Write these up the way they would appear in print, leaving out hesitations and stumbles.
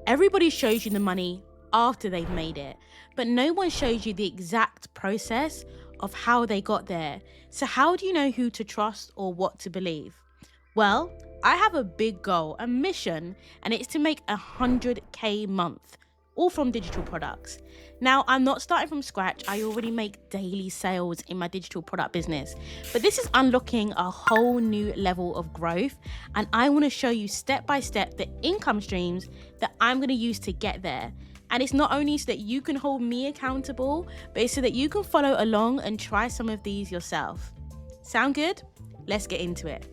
Everybody shows you the money after they've made it, but no one shows you the exact process of how they got there. So how do you know who to trust or what to believe? Well, I have a big goal, a mission, and it's to make 100K month, all from digital products. Now, I'm not starting from scratch. I already make daily sales in my digital product business, but this is unlocking a whole new level of growth. And I want to show you step by step the income streams that I'm going to use to get there. And it's not only so that you can hold me accountable, but it's so that you can follow along and try some of these yourself. Sound good? Let's get into it.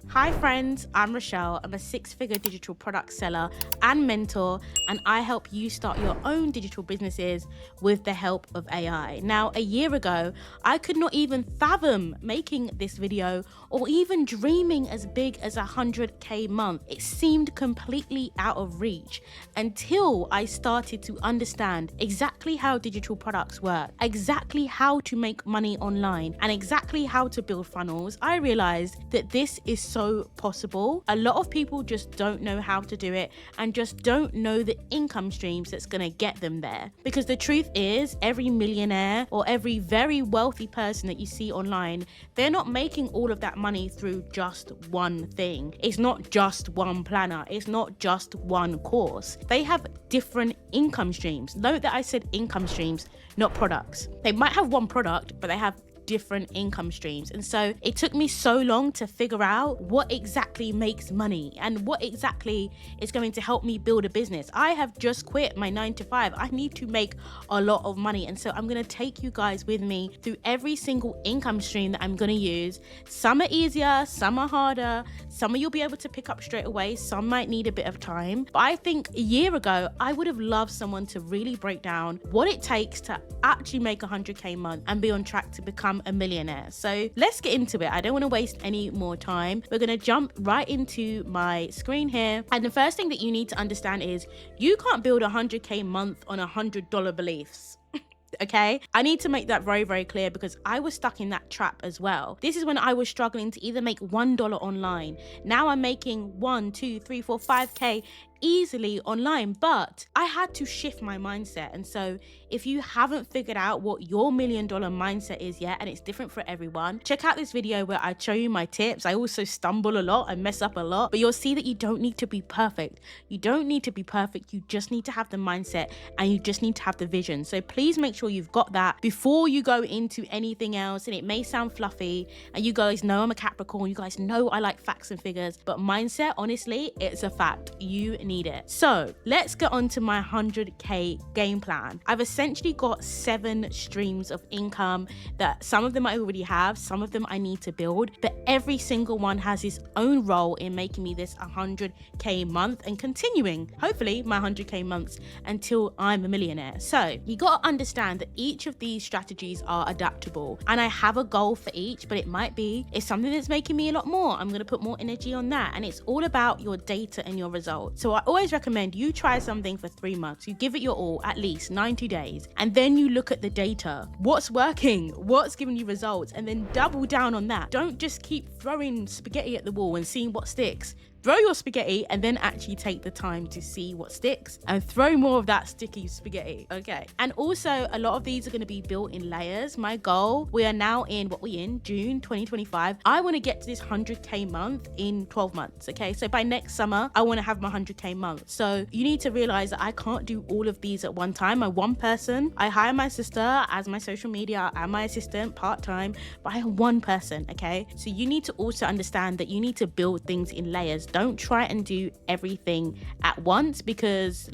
Hi friends, I'm Rochelle. I'm a 6-figure digital product seller and mentor, and I help you start your own digital businesses with the help of AI. Now, a year ago, I could not even fathom making this video or even dreaming as big as 100K month. It seemed completely out of reach until I started to understand exactly how digital products work, exactly how to make money online, and exactly how to build funnels. I realized that this is so possible. A lot of people just don't know how to do it and just don't know the income streams that's going to get them there. Because the truth is, every millionaire or every very wealthy person that you see online, they're not making all of that money through just one thing. It's not just one planner. It's not just one course. They have different income streams. Note that I said income streams, not products. They might have one product, but they have different income streams. And so it took me so long to figure out what exactly makes money and what exactly is going to help me build a business. I have just quit my 9-to-5. I need to make a lot of money. And so I'm going to take you guys with me through every single income stream that I'm going to use. Some are easier, some are harder, some you'll be able to pick up straight away, some might need a bit of time. But I think a year ago, I would have loved someone to really break down what it takes to actually make 100K month and be on track to become a millionaire. So let's get into it. I don't want to waste any more time. We're going to jump right into my screen here. And the first thing that you need to understand is you can't build 100K month on $100 beliefs. Okay, I need to make that very, very clear because I was stuck in that trap as well. This is when I was struggling to either make $1 online. Now I'm making 1, 2, 3, 4, 5K easily online, but I had to shift my mindset. And so if you haven't figured out what your $1 million mindset is yet, and it's different for everyone, check out this video where I show you my tips. I also stumble a lot, I mess up a lot, but you'll see that you don't need to be perfect. You don't need to be perfect. You just need to have the mindset and you just need to have the vision. So please make sure you've got that before you go into anything else. And it may sound fluffy, and you guys know I'm a Capricorn, you guys know I like facts and figures, but mindset, honestly, it's a fact. You need it. So let's get on to my 100K game plan. I've essentially got 7 streams of income that some of them I already have, some of them I need to build, but every single one has its own role in making me this 100K month and continuing, hopefully, my 100K months until I'm a millionaire. So you got to understand that each of these strategies are adaptable, and I have a goal for each, but it might be if something that's making me a lot more, I'm going to put more energy on that. And it's all about your data and your results. So I always recommend you try something for 3 months. You give it your all, at least 90 days, and then you look at the data. What's working? What's giving you results? And then double down on that. Don't just keep throwing spaghetti at the wall and seeing what sticks. Throw your spaghetti and then actually take the time to see what sticks and throw more of that sticky spaghetti. Okay. And also a lot of these are going to be built in layers. My goal, we are now in June 2025. I want to get to this 100K month in 12 months. Okay. So by next summer, I want to have my 100K month. So you need to realize that I can't do all of these at one time. I'm one person. I hire my sister as my social media and my assistant part-time, but I am one person. Okay. So you need to also understand that you need to build things in layers. Don't try and do everything at once because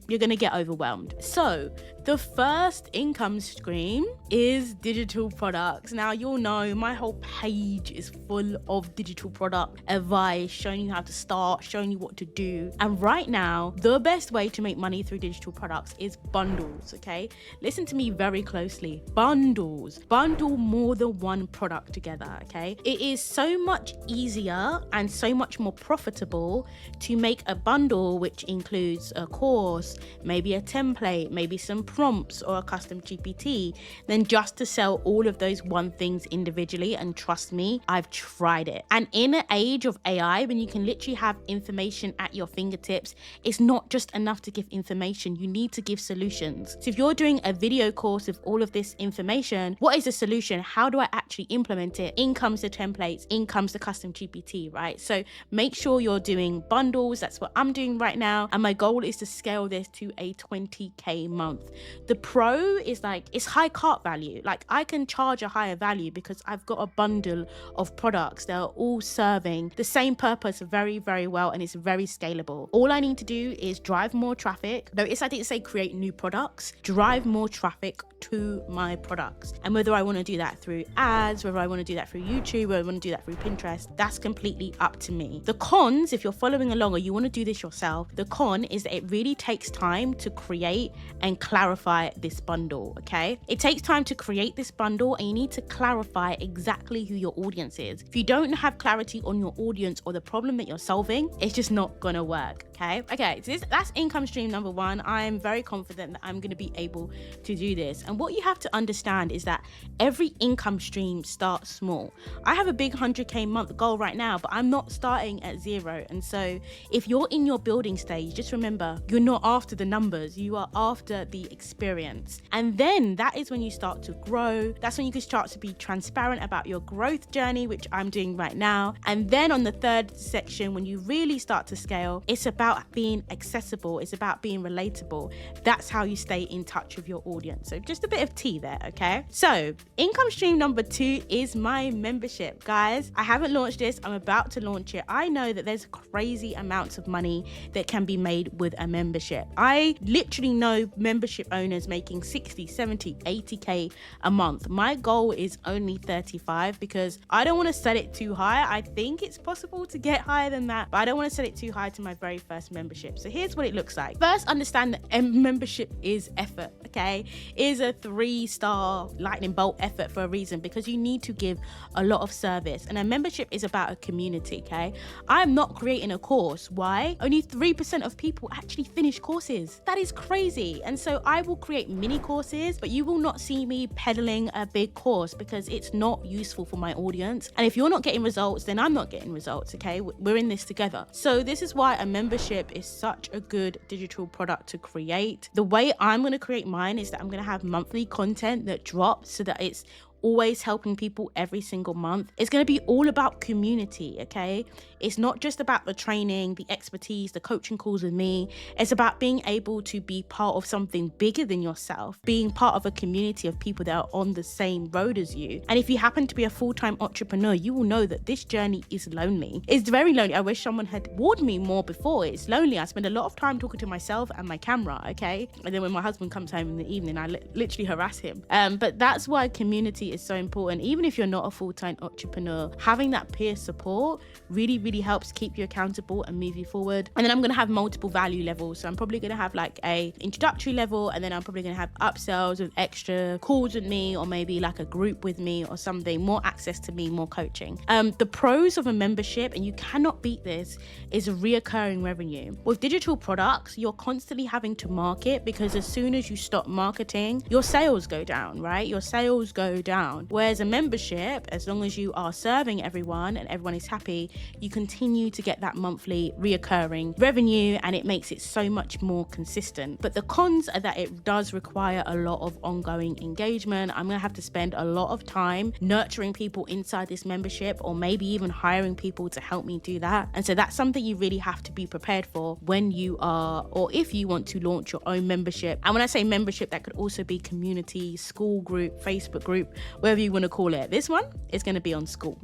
you're gonna get overwhelmed. So the first income stream is digital products. Now you'll know my whole page is full of digital product advice, showing you how to start, showing you what to do. And right now, the best way to make money through digital products is bundles, okay? Listen to me very closely. Bundles. Bundle more than one product together, okay? It is so much easier and so much more profitable profitable to make a bundle which includes a course, maybe a template, maybe some prompts or a custom GPT, than just to sell all of those one things individually. And trust me, I've tried it. And in an age of AI, when you can literally have information at your fingertips, it's not just enough to give information, you need to give solutions. So if you're doing a video course with all of this information, what is the solution? How do I actually implement it? In comes the templates, in comes the custom GPT, right? So make sure you're doing bundles. That's what I'm doing right now. And my goal is to scale this to a 20K month. The pro is like, it's high cart value. Like I can charge a higher value because I've got a bundle of products that are all serving the same purpose very, very well. And it's very scalable. All I need to do is drive more traffic. Notice I didn't say create new products, drive more traffic to my products. And whether I want to do that through ads, whether I want to do that through YouTube, whether I want to do that through Pinterest, that's completely up to me. The cons, if you're following along or you want to do this yourself, the con is that it really takes time to create and clarify this bundle, okay? It takes time to create this bundle and you need to clarify exactly who your audience is. If you don't have clarity on your audience or the problem that you're solving, it's just not gonna work, okay? Okay, so that's income stream number one. I'm very confident that I'm gonna be able to do this. And what you have to understand is that every income stream starts small. I have a big 100K month goal right now, but I'm not starting at zero. And so if you're in your building stage, just remember, you're not after the numbers, you are after the experience. And then that is when you start to grow. That's when you can start to be transparent about your growth journey, which I'm doing right now. And then on the third section, when you really start to scale, it's about being accessible. It's about being relatable. That's how you stay in touch with your audience. So just a bit of tea there, okay? So income stream number 2 is my membership. Guys, I haven't launched this. I'm about to launch it. I know that there's crazy amounts of money that can be made with a membership. I literally know membership owners making 60, 70, 80K a month. My goal is only 35 because I don't want to set it too high. I think it's possible to get higher than that, but I don't want to set it too high to my very first membership. So here's what it looks like. First, understand that a membership is effort, okay? It is a 3-star lightning bolt effort for a reason, because you need to give a lot of service, and a membership is about a community, okay? I'm not creating a course. Why? Only 3% of people actually finish courses. That is crazy. And so I will create mini courses, but you will not see me peddling a big course because it's not useful for my audience. And if you're not getting results, then I'm not getting results, okay? We're in this together. So this is why a membership is such a good digital product to create. The way I'm going to create mine is that I'm going to have monthly content that drops so that it's always helping people every single month. It's going to be all about community, okay? It's not just about the training, the expertise, the coaching calls with me. It's about being able to be part of something bigger than yourself, being part of a community of people that are on the same road as you. And if you happen to be a full-time entrepreneur, you will know that this journey is lonely. It's very lonely. I wish someone had warned me more before. It's lonely. I spend a lot of time talking to myself and my camera, okay? And then when my husband comes home in the evening, I literally harass him. But that's why community is so important. Even if you're not a full-time entrepreneur, having that peer support really helps keep you accountable and move you forward. And then I'm going to have multiple value levels. So I'm probably going to have like a introductory level, and then I'm probably going to have upsells with extra calls with me, or maybe like a group with me or something, more access to me, more coaching. The pros of a membership, and you cannot beat this, is reoccurring revenue. With digital products, you're constantly having to market, because as soon as you stop marketing, your sales go down, right? Your sales go down. Whereas a membership, as long as you are serving everyone and everyone is happy, you continue to get that monthly reoccurring revenue, and it makes it so much more consistent. But the cons are that it does require a lot of ongoing engagement. I'm going to have to spend a lot of time nurturing people inside this membership, or maybe even hiring people to help me do that. And so that's something you really have to be prepared for when you are, or if you want to launch your own membership. And when I say membership, that could also be community, school group, Facebook group, whatever you want to call it. This one is going to be on school.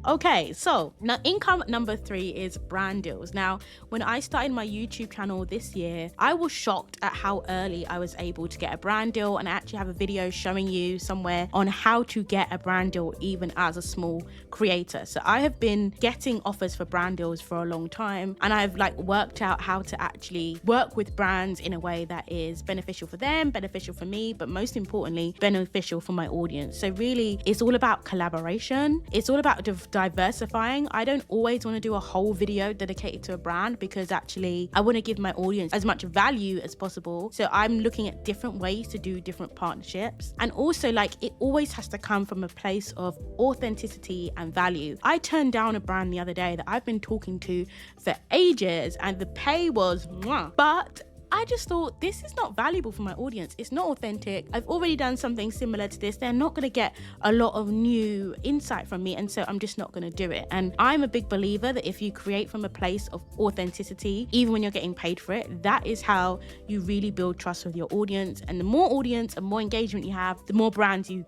Okay, so now income number 3 is brand deals. Now, when I started my YouTube channel this year, I was shocked at how early I was able to get a brand deal, and I actually have a video showing you somewhere on how to get a brand deal even as a small creator. So I have been getting offers for brand deals for a long time, and I've worked out how to actually work with brands in a way that is beneficial for them, beneficial for me, but most importantly, beneficial for my audience. So really, it's all about collaboration. It's all about of diversifying. I don't always want to do a whole video dedicated to a brand, because actually I want to give my audience as much value as possible. So I'm looking at different ways to do different partnerships. And also, like, it always has to come from a place of authenticity and value. I turned down a brand the other day that I've been talking to for ages, and the pay was mwah. But I just thought, this is not valuable for my audience. It's not authentic. I've already done something similar to this. They're not going to get a lot of new insight from me. And so I'm just not going to do it. And I'm a big believer that if you create from a place of authenticity, even when you're getting paid for it, that is how you really build trust with your audience. And the more audience and more engagement you have, the more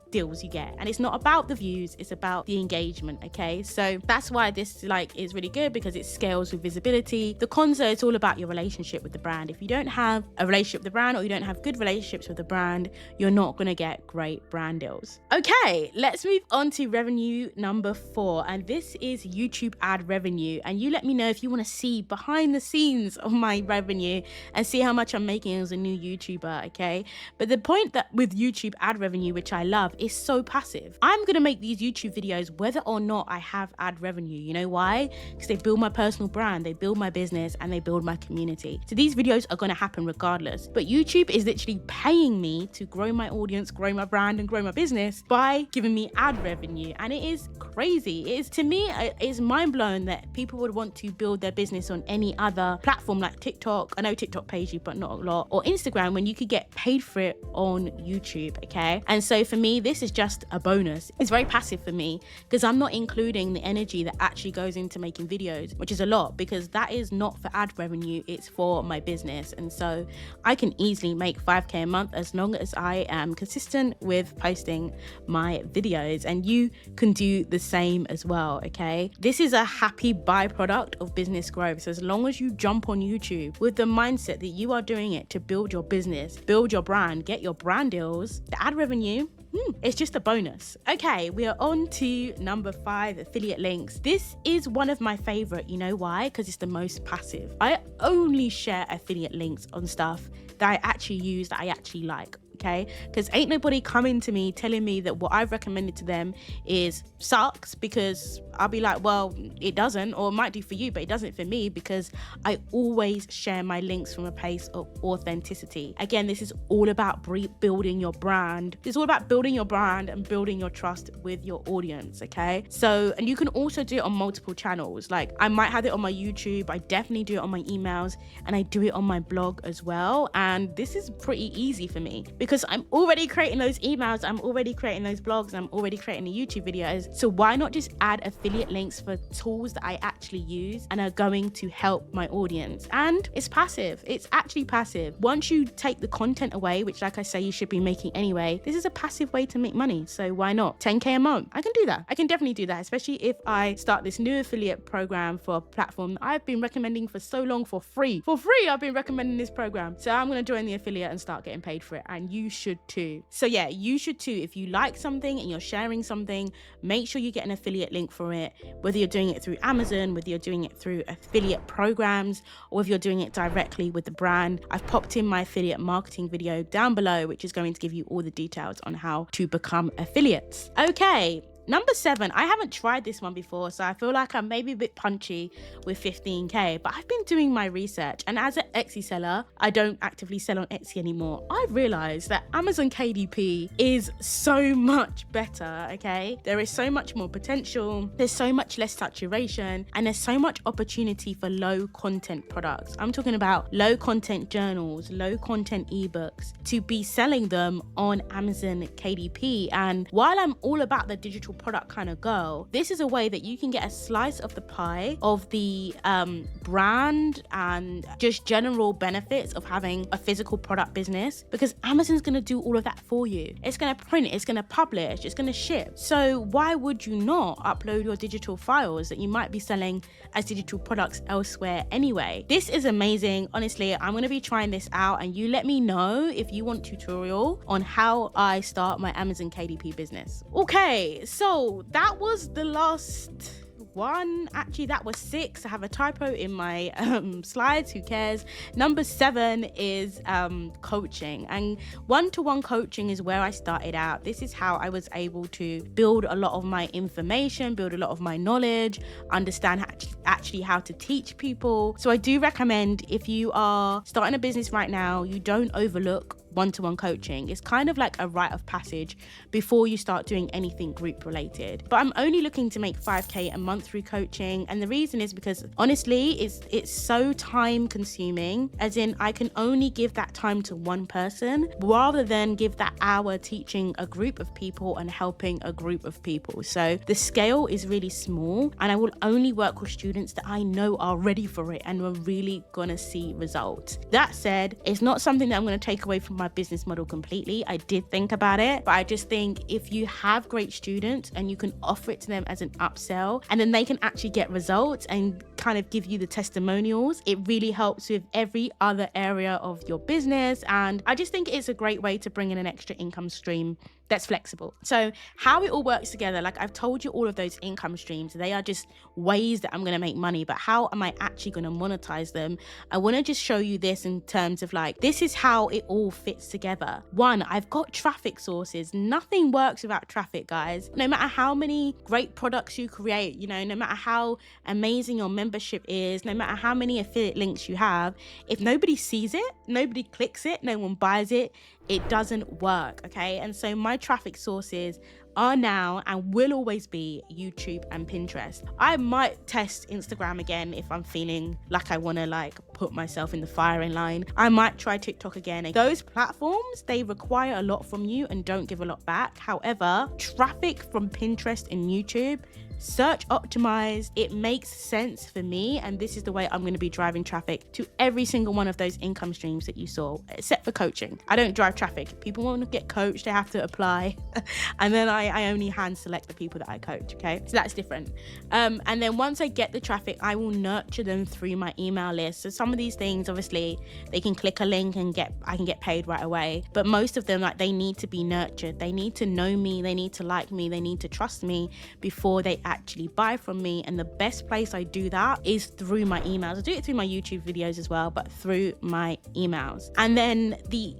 deals you get. And it's not about the views, it's about the engagement. Okay. So that's why this is really good, because it scales with visibility. The cons are, it's all about your relationship with the brand. If you don't have a relationship with the brand, or you don't have good relationships with the brand, you're not going to get great brand deals. Okay, let's move on to revenue number 4, and this is YouTube ad revenue. And you let me know if you want to see behind the scenes of my revenue and see how much I'm making as a new YouTuber. Okay, but the point that with YouTube ad revenue, which I love, is so passive. I'm going to make these YouTube videos whether or not I have ad revenue. You know why? Because they build my personal brand, they build my business, and they build my community. So these videos are going to happen regardless. But YouTube is literally paying me to grow my audience, grow my brand, and grow my business by giving me ad revenue. And it is crazy. It is, to me, it's mind blowing that people would want to build their business on any other platform like TikTok. I know TikTok pays you, but not a lot. Or Instagram, when you could get paid for it on YouTube. Okay. And so for me, this is just a bonus. It's very passive for me, because I'm not including the energy that actually goes into making videos, which is a lot, because that is not for ad revenue, it's for my business. And so I can easily make 5k a month as long as I am consistent with posting my videos, and you can do the same as well. Okay, this is a happy byproduct of business growth. So as long as you jump on YouTube with the mindset that you are doing it to build your business, build your brand, get your brand deals, the ad revenue, it's just a bonus. Okay, we are on to number 5, affiliate links. This is one of my favorite. You know why? Because it's the most passive. I only share affiliate links on stuff that I actually use, that I actually like. Okay, because ain't nobody coming to me telling me that what I've recommended to them is sucks, because I'll be like, well, it doesn't, or it might do for you, but it doesn't for me, because I always share my links from a place of authenticity. Again, this is all about building your brand. It's all about building your brand and building your trust with your audience. Okay, so, and you can also do it on multiple channels. Like, I might have it on my YouTube, I definitely do it on my emails, and I do it on my blog as well. And this is pretty easy for me, because I'm already creating those emails, I'm already creating those blogs, I'm already creating the YouTube videos. So why not just add affiliate links for tools that I actually use and are going to help my audience? And it's passive. It's actually passive. Once you take the content away, which, like I say, you should be making anyway, this is a passive way to make money. So why not? 10k a month. I can do that. I can definitely do that, especially if I start this new affiliate program for a platform that I've been recommending for so long for free. For free, I've been recommending this program. So I'm going to join the affiliate and start getting paid for it. And you should too. So yeah, you should too. If you like something and you're sharing something, make sure you get an affiliate link for it, whether you're doing it through Amazon, whether you're doing it through affiliate programs, or if you're doing it directly with the brand. I've popped in my affiliate marketing video down below, which is going to give you all the details on how to become affiliates. Okay. Number 7, I haven't tried this one before, so I feel like I'm maybe a bit punchy with 15k, but I've been doing my research, and as an Etsy seller, I don't actively sell on Etsy anymore. I've realized that Amazon KDP is so much better. Okay, there is so much more potential, there's so much less saturation, and there's so much opportunity for low content products. I'm talking about low content journals, low content ebooks, to be selling them on Amazon KDP. And while I'm all about the digital product kind of girl, this is a way that you can get a slice of the pie of the brand and just general benefits of having a physical product business, because Amazon's going to do all of that for you. It's going to print, it's going to publish, it's going to ship. So why would you not upload your digital files that you might be selling as digital products elsewhere anyway? This is amazing. Honestly, I'm going to be trying this out, and you let me know if you want tutorial on how I start my Amazon KDP business. Okay, so that was the last one. Actually, that was 6. I have a typo in my slides. Who cares? Number 7 is coaching. And one-to-one coaching is where I started out. This is how I was able to build a lot of my information, build a lot of my knowledge, understand actually how to teach people. So I do recommend, if you are starting a business right now, you don't overlook one-to-one coaching. It's kind of like a rite of passage before you start doing anything group related. But I'm only looking to make 5k a month through coaching, and the reason is because honestly it's so time consuming, as in I can only give that time to one person rather than give that hour teaching a group of people and helping a group of people. So the scale is really small, and I will only work with students that I know are ready for it and are really gonna see results. That said, it's not something that I'm going to take away from my business model completely. I did think about it, but I just think if you have great students and you can offer it to them as an upsell, and then they can actually get results and kind of give you the testimonials, it really helps with every other area of your business. And I just think it's a great way to bring in an extra income stream that's flexible. So how it all works together, like I've told you all of those income streams, they are just ways that I'm going to make money, but how am I actually going to monetize them? I want to just show you this in terms of like, this is how it all fits together. 1, I've got traffic sources. Nothing works without traffic, guys. No matter how many great products you create, you know, no matter how amazing your membership is, no matter how many affiliate links you have, if nobody sees it, nobody clicks it, no one buys it, it doesn't work, okay? And so my traffic sources are now and will always be YouTube and Pinterest. I might test Instagram again if I'm feeling like I want to like put myself in the firing line. I might try TikTok again. Those platforms, they require a lot from you and don't give a lot back. However, traffic from Pinterest and YouTube, search optimized, it makes sense for me, and this is the way I'm going to be driving traffic to every single one of those income streams that you saw, except for coaching. I don't drive traffic. People want to get coached, they have to apply and then I only hand select the people that I coach, okay? So that's different. And then once I get the traffic, I will nurture them through my email list. So some of these things, obviously they can click a link and I can get paid right away, but most of them, like, they need to be nurtured. They need to know me, they need to like me, they need to trust me before they actually buy from me. And the best place I do that is through my emails. I do it through my YouTube videos as well, but through my emails. And then the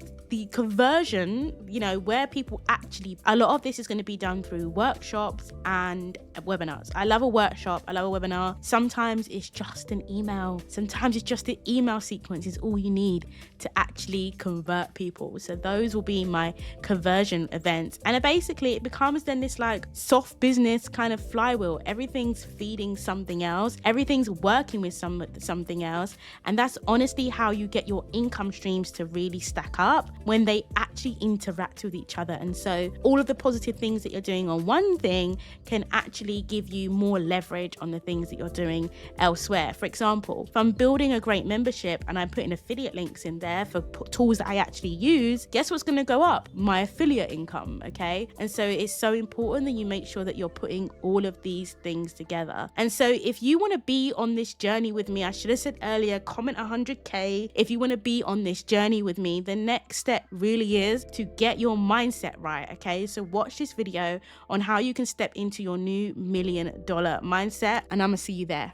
conversion, you know, where people actually, a lot of this is going to be done through workshops and webinars. I love a workshop, I love a webinar. Sometimes it's just an email. Sometimes it's just the email sequence is all you need to actually convert people. So those will be my conversion events. And basically it becomes then this like soft business kind of flywheel. Everything's feeding something else. Everything's working with something else. And that's honestly how you get your income streams to really stack up, when they actually interact with each other. And so all of the positive things that you're doing on one thing can actually give you more leverage on the things that you're doing elsewhere. For example, if I'm building a great membership and I'm putting affiliate links in there for tools that I actually use, guess what's going to go up? My affiliate income, okay? And so it's so important that you make sure that you're putting all of these things together. And so if you want to be on this journey with me, I should have said earlier, comment 100k. If you want to be on this journey with me, the next step really is to get your mindset right, okay? So watch this video on how you can step into your new $1 million mindset, and I'm gonna see you there.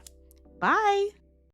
Bye.